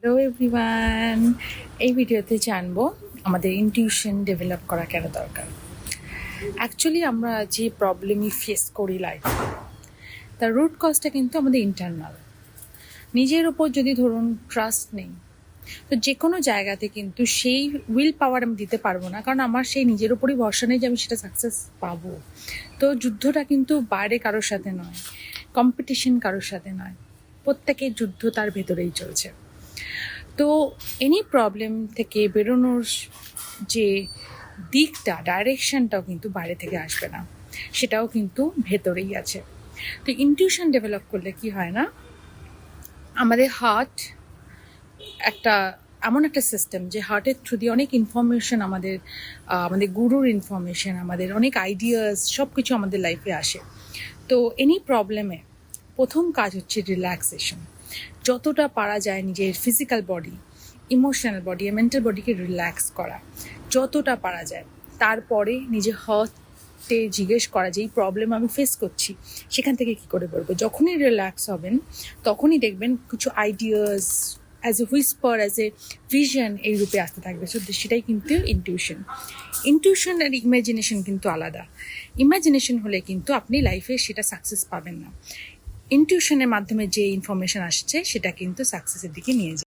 Hello everyone, এই ভিডিওতে জানবো আমাদের ইনটিউশন ডেভেলপ করা কেন দরকার। অ্যাকচুয়ালি আমরা যে প্রবলেমই ফেস করি লাইফে, তার রুট কজটা কিন্তু আমাদের ইন্টারনাল। নিজের ওপর যদি ধরুন ট্রাস্ট নেই, তো যে কোনো জায়গাতে কিন্তু সেই উইল পাওয়ার আমি দিতে পারবো না, কারণ আমার সেই নিজের ওপরই ভরসা নেই যে আমি সেটা সাকসেস পাবো। তো যুদ্ধটা কিন্তু বাইরে কারোর সাথে নয়, কম্পিটিশন কারোর সাথে নয়, প্রত্যেকের যুদ্ধ তার ভেতরেই চলছে। তো এনি প্রবলেম থেকে বেরোনোর যে দিকটা, ডাইরেকশনটাও কিন্তু বাইরে থেকে আসবে না, সেটাও কিন্তু ভেতরেই আছে। তো ইনটিউশন ডেভেলপ করলে কি হয় না, আমাদের হার্ট একটা এমন একটা সিস্টেম যে হার্টের থ্রু দিয়ে অনেক ইনফরমেশন আমাদের গুরুর ইনফরমেশন, আমাদের অনেক আইডিয়াস, সব কিছু আমাদের লাইফে আসে। তো এনি প্রবলেমে প্রথম কাজ হচ্ছে রিল্যাক্সেশন। যতটা পারা যায় নিজের physical body, emotional body, mental বডিকে রিল্যাক্স করা যতটা পারা যায়। তারপরে নিজের হার্টে জিজ্ঞেস করা যে এই প্রবলেম আমি ফেস করছি, সেখান থেকে কী করে বলবো। যখনই রিল্যাক্স হবেন তখনই দেখবেন কিছু ideas as a Whisper, as a vision এই রূপে আসতে থাকবে। সো সেটাই কিন্তু ইনটিউশন। ইনটিউশন আর ইমাজিনেশন কিন্তু আলাদা। ইমাজিনেশন হলে কিন্তু আপনি লাইফে সেটা সাকসেস পাবেন না। ইনটিউশনের মাধ্যমে যে ইনফরমেশন আসছে সেটা কিন্তু সাকসেসের দিকে নিয়ে যায়।